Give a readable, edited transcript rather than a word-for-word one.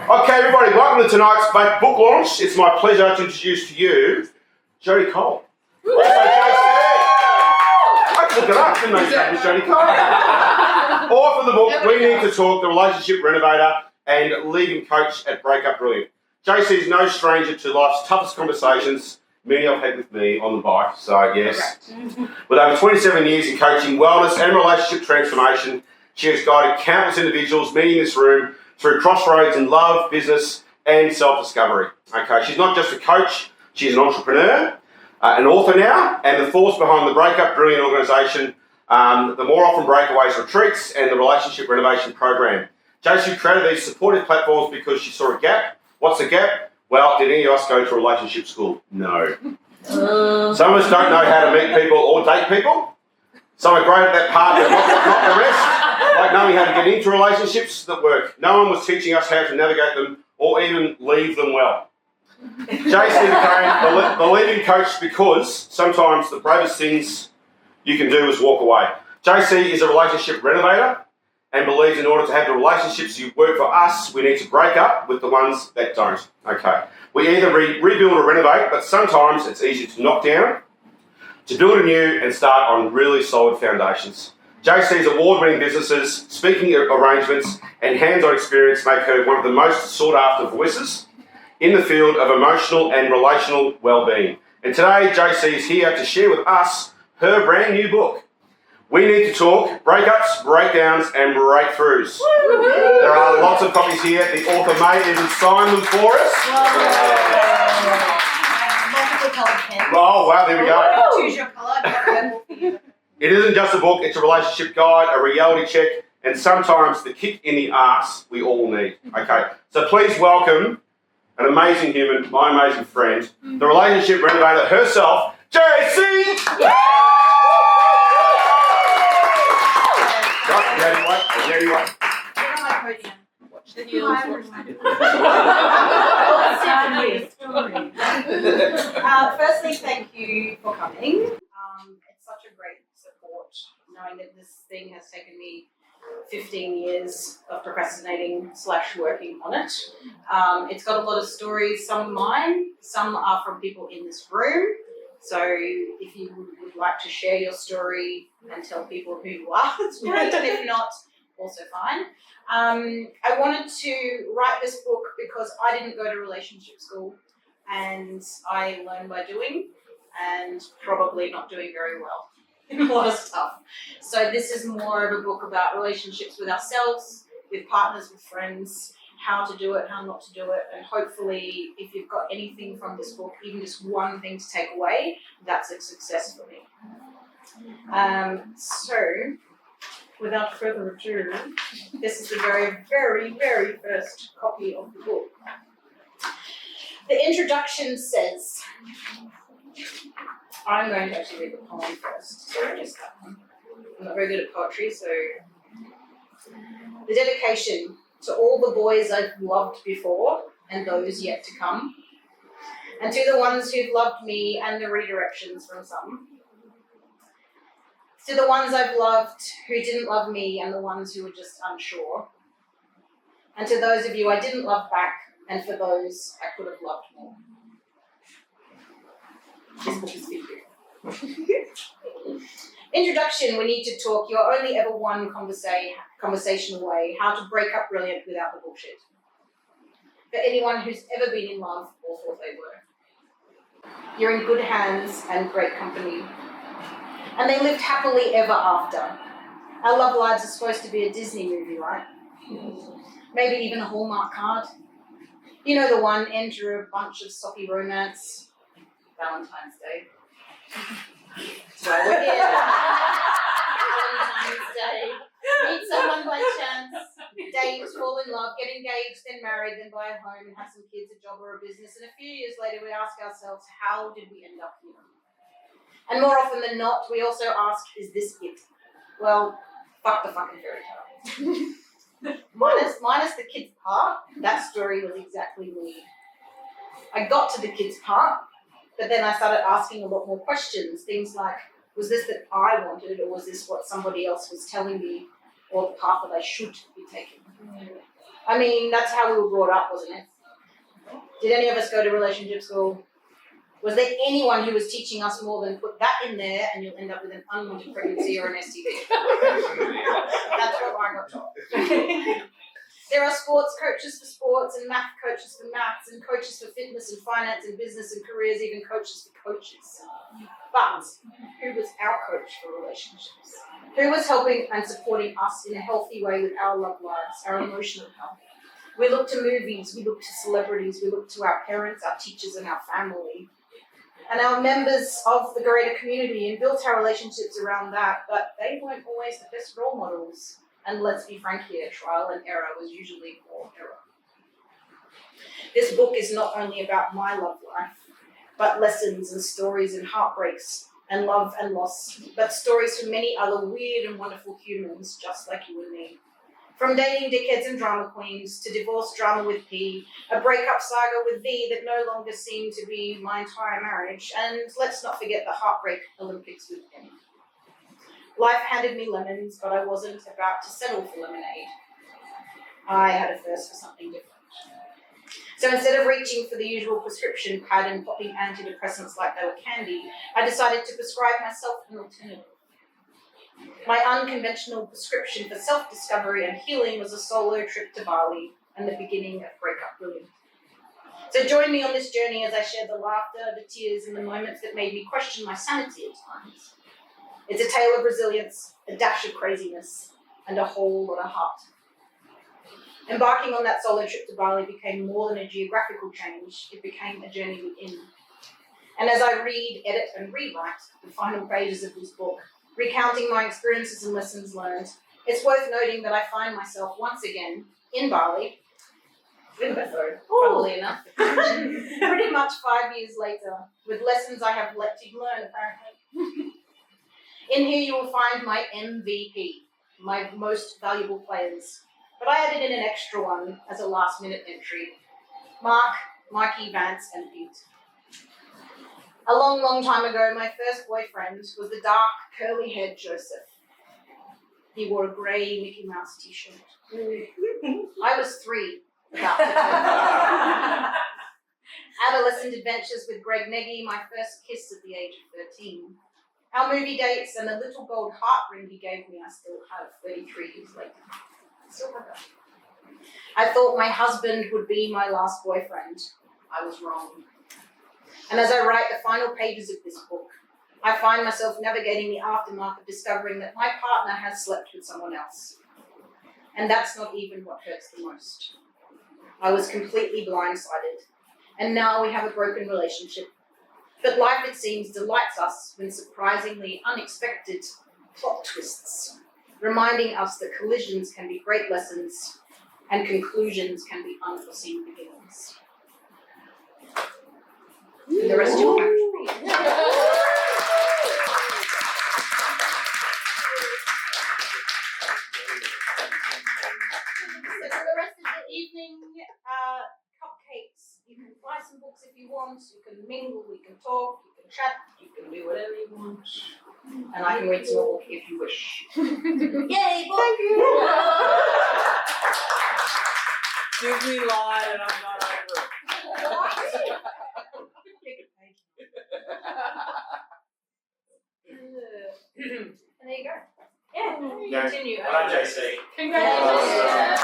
Okay, everybody, welcome to tonight's book launch. It's my pleasure to introduce to you Jodie Coall. Also, I looked it up, didn't I? His name was Jodie Coall. Author of the book We Need to Talk, The Relationship Renovator, and leading coach at Breakup Brilliant. JC is no stranger to life's toughest conversations, many I've had with me on the bike, so yes. With over 27 years in coaching, wellness and relationship transformation, she has guided countless individuals meeting in this room through crossroads in love, business, and self-discovery. Okay, she's not just a coach, she's an entrepreneur, an author now, and the force behind the Breakup Brilliant organisation, the More Often Breakaways retreats, and the Relationship Renovation program. JC created these supportive platforms because she saw a gap. What's a gap? Well, did any of us go to relationship school? No. Some of us don't know how to meet people or date people. Some are great at that part, but not the rest. Like knowing how to get into relationships that work. No one was teaching us how to navigate them or even leave them well. JC became the leading coach because sometimes the bravest things you can do is walk away. JC is a relationship renovator and believes in order to have the relationships that work for us, we need to break up with the ones that don't. Okay. We either rebuild or renovate, but sometimes it's easier to knock down, to build anew and start on really solid foundations. JC's award-winning businesses, speaking arrangements and hands-on experience make her one of the most sought-after voices in the field of emotional and relational well-being. And today, JC is here to share with us her brand new book. We Need to Talk, Breakups, Breakdowns and Breakthroughs. There are lots of copies here. The author may even sign them for us. Oh, wow, there we go. Choose your colour. It isn't just a book, it's a relationship guide, a reality check, and sometimes the kick in the arse we all need. Okay, so please welcome an amazing human, my amazing friend, the relationship renovator herself, JC! Firstly, thank you for coming. It's such a great support, knowing that this thing has taken me 15 years of procrastinating / working on it. It's got a lot of stories, some of mine, some are from people in this room. So if you would like to share your story and tell people who you are, it's great, and if not, also fine. I wanted to write this book because I didn't go to relationship school and I learned by doing and probably not doing very well in a lot of stuff. So this is more of a book about relationships with ourselves, with partners, with friends, how to do it, how not to do it, and hopefully if you've got anything from this book, even just one thing to take away, that's a success for me. So without further ado, this is the very, very, very first copy of the book. The introduction says, I'm going to actually read the poem first, so just that one. I'm not very good at poetry, so. The dedication to all the boys I've loved before and those yet to come, and to the ones who've loved me and the redirections from some. To the ones I've loved who didn't love me and the ones who were just unsure. And to those of you I didn't love back, and for those I could have loved more. This book is for you. Introduction, we need to talk. You're only ever one conversation away. How to break up brilliant without the bullshit. For anyone who's ever been in love or thought they were. You're in good hands and great company. And they lived happily ever after. Our love lives are supposed to be a Disney movie, right? Maybe even a Hallmark card. You know the one, enter a bunch of soppy romance. Valentines Day. So we're here. Valentine's Day. Meet someone by chance. Date, fall in love, get engaged, then married, then buy a home and have some kids, a job or a business. And a few years later we ask ourselves, how did we end up here? And more often than not, we also ask, is this it? Well, fuck the fucking fairy tale. minus the kids part, that story was exactly me. I got to the kids part, but then I started asking a lot more questions. Things like, was this that I wanted, or was this what somebody else was telling me, or the path that I should be taking? I mean, that's how we were brought up, wasn't it? Did any of us go to relationship school? Was there anyone who was teaching us more than put that in there and you'll end up with an unwanted pregnancy or an STD? That's what I got taught. There are sports coaches for sports and math coaches for maths and coaches for fitness and finance and business and careers, even coaches for coaches. But who was our coach for relationships? Who was helping and supporting us in a healthy way with our love lives, our emotional health? We look to movies, we look to celebrities, we look to our parents, our teachers and our family. And our members of the greater community and built our relationships around that, but they weren't always the best role models. And let's be frank here, trial and error was usually more error. This book is not only about my love life, but lessons and stories and heartbreaks and love and loss, but stories from many other weird and wonderful humans just like you and me. From dating dickheads and drama queens to divorce drama with P, a breakup saga with V that no longer seemed to be my entire marriage, and let's not forget the heartbreak Olympics with M. Life handed me lemons, but I wasn't about to settle for lemonade. I had a thirst for something different. So instead of reaching for the usual prescription pad and popping antidepressants like they were candy, I decided to prescribe myself an alternative. My unconventional prescription for self-discovery and healing was a solo trip to Bali and the beginning of Breakup Brilliant. So join me on this journey as I share the laughter, the tears, and the moments that made me question my sanity at times. It's a tale of resilience, a dash of craziness, and a whole lot of heart. Embarking on that solo trip to Bali became more than a geographical change, it became a journey within. And as I read, edit, and rewrite the final pages of this book, recounting my experiences and lessons learned, it's worth noting that I find myself once again in Bali, funnily enough, pretty much 5 years later, with lessons I have let to learn apparently. In here you will find my MVP, my most valuable players, but I added in an extra one as a last minute entry. Mark, Mikey, Vance, and Pete. A long, long time ago, my first boyfriend was the dark, curly-haired Joseph. He wore a grey Mickey Mouse t-shirt. I was 3, about to turn 5. Adolescent adventures with Greg Nagy, my first kiss at the age of 13. Our movie dates and the little gold heart ring he gave me I still have 33 years later. Still have that. I thought my husband would be my last boyfriend. I was wrong. And as I write the final pages of this book, I find myself navigating the aftermath of discovering that my partner has slept with someone else. And that's not even what hurts the most. I was completely blindsided, and now we have a broken relationship. But life, it seems, delights us when surprisingly unexpected plot twists, reminding us that collisions can be great lessons and conclusions can be unforeseen beginnings. And the rest you'll have to read. So for the rest of the evening, cupcakes. You can buy some books if you want. You can mingle. We can talk. You can chat. You can do whatever you want. And I can read some more book if you wish. Yay, book! Thank you. Disney line, and I'm not over it. And there you go. Yeah. Yeah. Continue. Well done, JC. Congratulations.